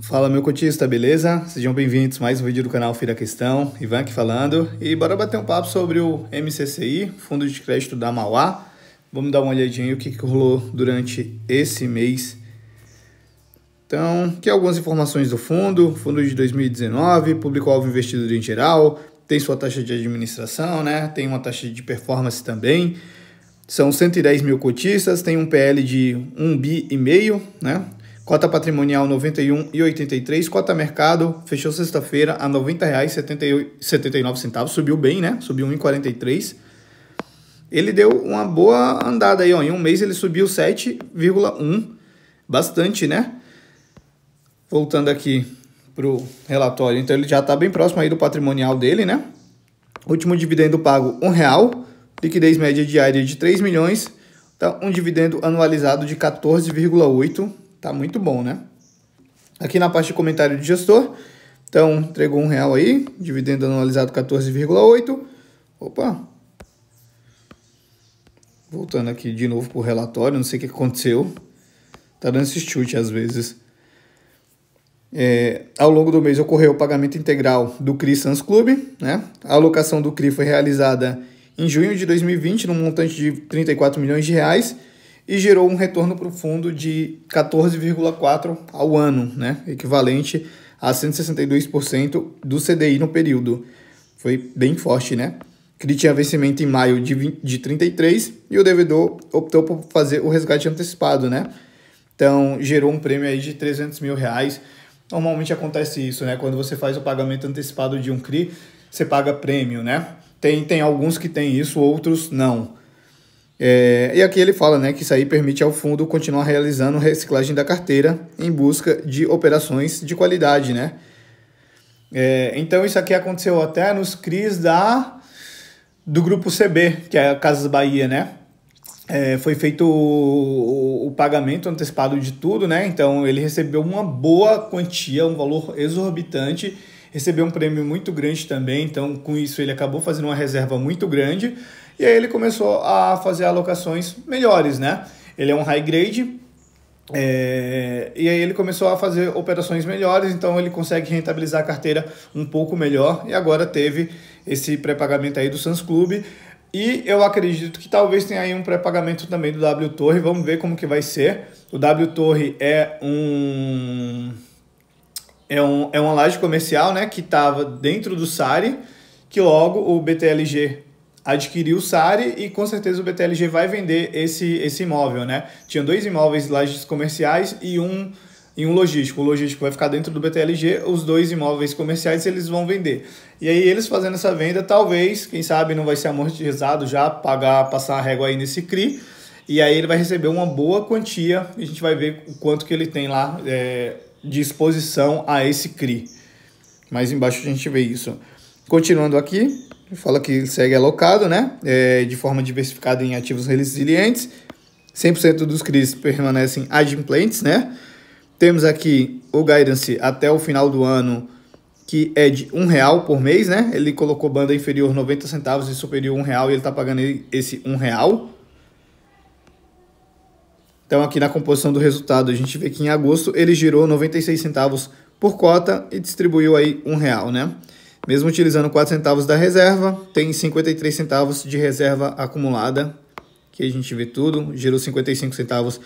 Fala, meu cotista, beleza? Sejam bem-vindos a mais um vídeo do canal Fira Questão. Ivan aqui falando. E bora bater um papo sobre o MCCI, Fundo de Crédito da Mauá. Vamos dar uma olhadinha em o que rolou durante esse mês. Então, aqui algumas informações do fundo. Fundo de 2019, público-alvo investidor em geral, tem sua taxa de administração, né? Tem uma taxa de performance também. São 110 mil cotistas, tem um PL de 1,5 bi, né? Cota patrimonial 91,83, cota mercado, fechou sexta-feira a R$ 90,79, subiu bem, né? Subiu 1,43. Ele deu uma boa andada aí, ó. Em um mês ele subiu 7,1, bastante, né? Voltando aqui pro relatório, então ele já está bem próximo aí do patrimonial dele, né? Último dividendo pago R$1, liquidez média diária de 3 milhões, tá um dividendo anualizado de 14,8. Tá muito bom, né? Aqui na parte de comentário de gestor, então entregou R$1 aí, dividendo anualizado 14,8. Opa! Voltando aqui de novo pro relatório, não sei o que aconteceu. Tá dando esse chute às vezes. Ao longo do mês ocorreu o pagamento integral do CRI Sans Club, né? A alocação do CRI foi realizada em junho de 2020, num montante de R$34 milhões, e gerou um retorno para o fundo de 14,4% ao ano, né? Equivalente a 162% do CDI no período. Foi bem forte, né? CRI tinha vencimento em maio de 33 e o devedor optou por fazer o resgate antecipado, né? Então, gerou um prêmio aí de R$300 mil. Normalmente acontece isso, né? Quando você faz o pagamento antecipado de um CRI, você paga prêmio, né? Tem alguns que tem isso, outros não. E aqui ele fala, né, que isso aí permite ao fundo continuar realizando reciclagem da carteira em busca de operações de qualidade, né? Então isso aqui aconteceu até nos CRIs do Grupo CB, que é a Casas Bahia, né? Foi feito o pagamento antecipado de tudo, né? Então ele recebeu uma boa quantia, um valor exorbitante, recebeu um prêmio muito grande também, então com isso ele acabou fazendo uma reserva muito grande. E aí ele começou a fazer alocações melhores, né? Ele é um high grade, e aí ele começou a fazer operações melhores, então ele consegue rentabilizar a carteira um pouco melhor, e agora teve esse pré-pagamento aí do Sans Club, e eu acredito que talvez tenha aí um pré-pagamento também do W Torre, vamos ver como que vai ser. O W Torre é uma laje comercial, né, que estava dentro do SARI, que logo o BTLG adquiriu o SARI e com certeza o BTLG vai vender esse imóvel, né? Tinha dois imóveis lajes comerciais e um logístico. O logístico vai ficar dentro do BTLG, os dois imóveis comerciais eles vão vender. E aí eles fazendo essa venda, talvez, quem sabe não vai ser amortizado já, passar a régua aí nesse CRI, e aí ele vai receber uma boa quantia, e a gente vai ver o quanto que ele tem lá de exposição a esse CRI. Mais embaixo a gente vê isso. Continuando aqui, fala que segue alocado, né? De forma diversificada em ativos resilientes. 100% dos CRIs permanecem adimplentes, né? Temos aqui o guidance até o final do ano, que é de R$1 por mês, né? Ele colocou banda inferior 90 centavos e superior R$1 e ele está pagando esse R$1. Então aqui na composição do resultado a gente vê que em agosto ele girou 96 centavos por cota e distribuiu aí R$1, né? Mesmo utilizando 4 centavos da reserva, tem 53 centavos de reserva acumulada, que a gente vê tudo, gerou 55 centavos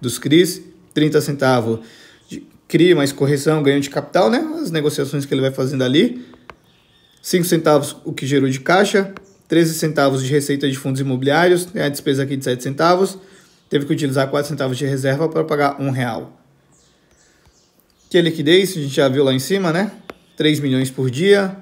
dos CRIs, 30 centavos de CRI mais correção, ganho de capital, né? As negociações que ele vai fazendo ali, 5 centavos o que gerou de caixa, 13 centavos de receita de fundos imobiliários, tem a despesa aqui de 7 centavos, teve que utilizar 4 centavos de reserva para pagar R$1. Que a liquidez, a gente já viu lá em cima, né? 3 milhões por dia.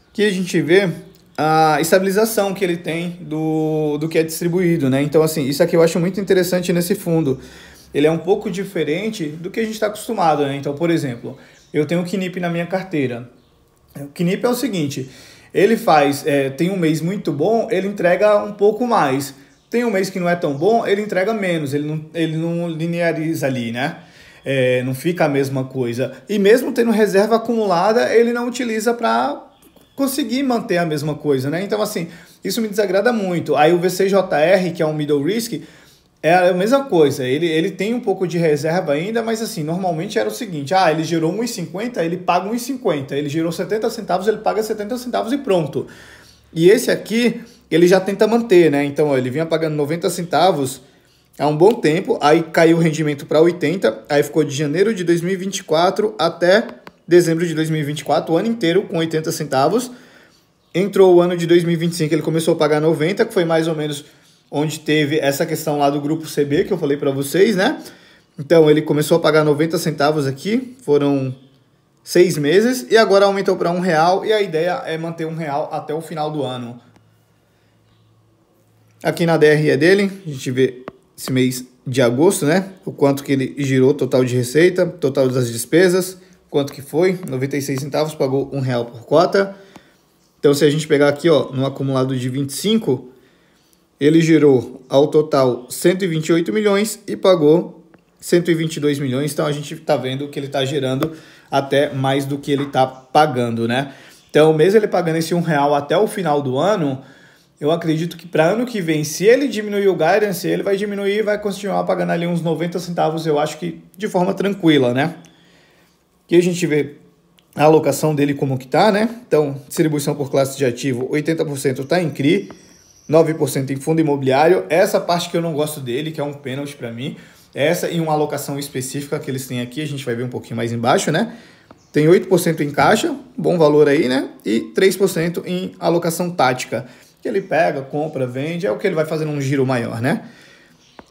Aqui a gente vê a estabilização que ele tem do que é distribuído, né? Então, assim, isso aqui eu acho muito interessante nesse fundo. Ele é um pouco diferente do que a gente está acostumado, né? Então, por exemplo, eu tenho o Knip na minha carteira. O Knip é o seguinte, ele tem um mês muito bom, ele entrega um pouco mais. Tem um mês que não é tão bom, ele entrega menos, ele não lineariza ali, né? Não fica a mesma coisa. E mesmo tendo reserva acumulada, ele não utiliza para conseguir manter a mesma coisa, né? Então, assim, isso me desagrada muito. Aí o VCJR, que é um middle risk, É a mesma coisa, ele tem um pouco de reserva ainda, mas assim, normalmente era o seguinte, ele gerou 1,50, ele paga 1,50, ele gerou 70 centavos, ele paga 70 centavos e pronto. E esse aqui, ele já tenta manter, né? Então, ó, ele vinha pagando 90 centavos há um bom tempo, aí caiu o rendimento para 80, aí ficou de janeiro de 2024 até dezembro de 2024, o ano inteiro com 80 centavos. Entrou o ano de 2025, ele começou a pagar 90, que foi mais ou menos onde teve essa questão lá do grupo CB, que eu falei para vocês, né? Então, ele começou a pagar 90 centavos aqui, foram 6 meses, e agora aumentou para R$1, e a ideia é manter R$1 até o final do ano. Aqui na DRE dele, a gente vê esse mês de agosto, né? O quanto que ele girou, total de receita, total das despesas, quanto que foi, 96 centavos, pagou R$1 por cota. Então, se a gente pegar aqui, ó, no acumulado de 25, ele gerou ao total 128 milhões e pagou 122 milhões. Então, a gente está vendo que ele está gerando até mais do que ele está pagando, né? Então, mesmo ele pagando esse R$1 até o final do ano, eu acredito que para ano que vem, se ele diminuir o guidance, ele vai diminuir e vai continuar pagando ali uns 90 centavos, eu acho que de forma tranquila, né? Aqui a gente vê a alocação dele como que tá, né? Então, distribuição por classe de ativo, 80% está em CRI, 9% em fundo imobiliário. Essa parte que eu não gosto dele, que é um pênalti para mim, essa e uma alocação específica que eles têm aqui, a gente vai ver um pouquinho mais embaixo, né? Tem 8% em caixa, bom valor aí, né? E 3% em alocação tática, que ele pega, compra, vende, é o que ele vai fazer num giro maior, né?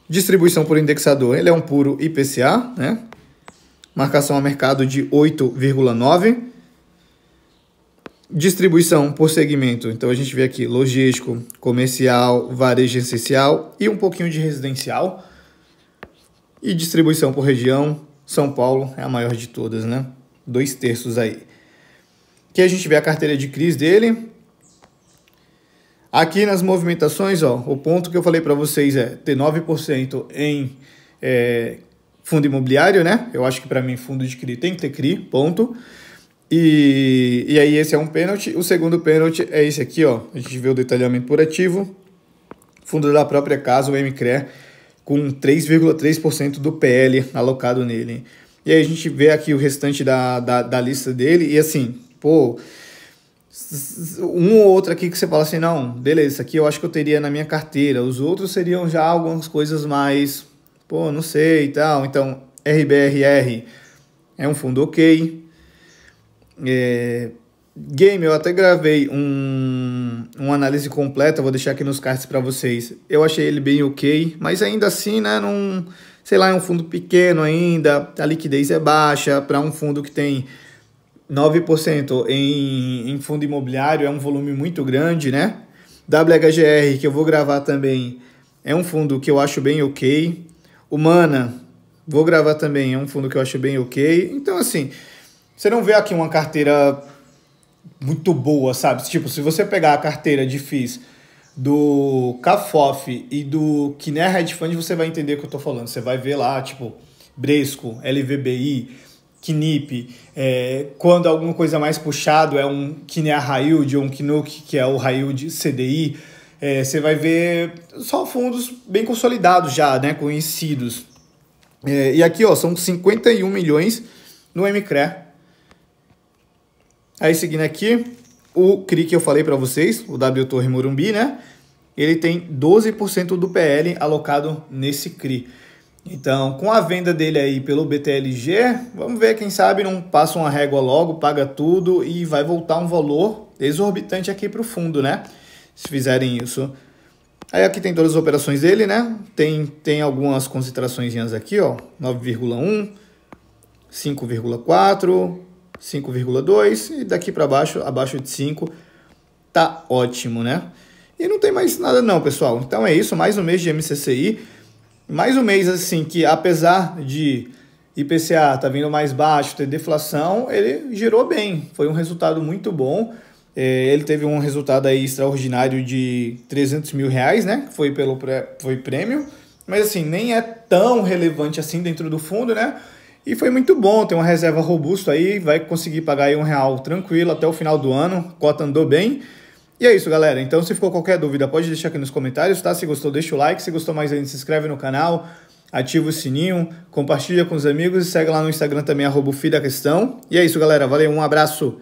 Distribuição por indexador, ele é um puro IPCA, né? Marcação a mercado de 8,9. Distribuição por segmento, então a gente vê aqui logístico, comercial, varejo essencial e um pouquinho de residencial. E distribuição por região, São Paulo é a maior de todas, né? 2/3 aí. Aqui a gente vê a carteira de CRIs dele. Aqui nas movimentações, ó, o ponto que eu falei para vocês é ter 9% em fundo imobiliário, né? Eu acho que para mim fundo de CRI tem que ter CRI, ponto. E aí esse é um pênalti. O segundo pênalti é esse aqui, ó. A gente vê o detalhamento por ativo. Fundo da própria casa, o MCRE, com 3,3% do PL alocado nele. E aí a gente vê aqui o restante da lista dele. E assim, pô, um ou outro aqui que você fala assim, não, beleza, isso aqui eu acho que eu teria na minha carteira. Os outros seriam já algumas coisas mais, pô, não sei e tal. Então, RBRR é um fundo ok. Game, eu até gravei uma análise completa, vou deixar aqui nos cards para vocês. Eu achei ele bem ok, mas ainda assim, né, não, sei lá, é um fundo pequeno ainda, a liquidez é baixa, para um fundo que tem 9% em fundo imobiliário, é um volume muito grande, né? WHGR, que eu vou gravar também, é um fundo que eu acho bem ok. Humana, vou gravar também, é um fundo que eu acho bem ok. Então, assim, você não vê aqui uma carteira muito boa, sabe? Tipo, se você pegar a carteira de FIIs do CAFOF e do Kinea Hedge Fund, você vai entender o que eu tô falando. Você vai ver lá, tipo, Bresco, LVBI, Knip, quando alguma coisa mais puxado é um Kinea High Yield ou um Kinuk, que é o High Yield CDI, você vai ver só fundos bem consolidados já, né, conhecidos. E aqui, ó, são 51 milhões no MCRE. Aí, seguindo aqui, o CRI que eu falei para vocês, o W Torre Morumbi, né? Ele tem 12% do PL alocado nesse CRI. Então, com a venda dele aí pelo BTLG, vamos ver, quem sabe não passa uma régua logo, paga tudo e vai voltar um valor exorbitante aqui para o fundo, né? Se fizerem isso. Aí aqui tem todas as operações dele, né? Tem algumas concentrações aqui, ó. 9,1, 5,4, 5,2 e daqui para baixo, abaixo de 5, tá ótimo, né? E não tem mais nada não, pessoal. Então é isso, mais um mês de MCCI. Mais um mês, assim, que apesar de IPCA tá vindo mais baixo, ter deflação, ele girou bem. Foi um resultado muito bom. Ele teve um resultado aí extraordinário de R$300 mil, né? Foi prêmio. Mas, assim, nem é tão relevante assim dentro do fundo, né? E foi muito bom, tem uma reserva robusta aí, vai conseguir pagar aí R$1 tranquilo até o final do ano. A cota andou bem. E é isso, galera. Então, se ficou qualquer dúvida, pode deixar aqui nos comentários, tá? Se gostou, deixa o like. Se gostou mais ainda, se inscreve no canal, ativa o sininho, compartilha com os amigos e segue lá no Instagram também, @FiDaQuestão. E é isso, galera. Valeu, um abraço.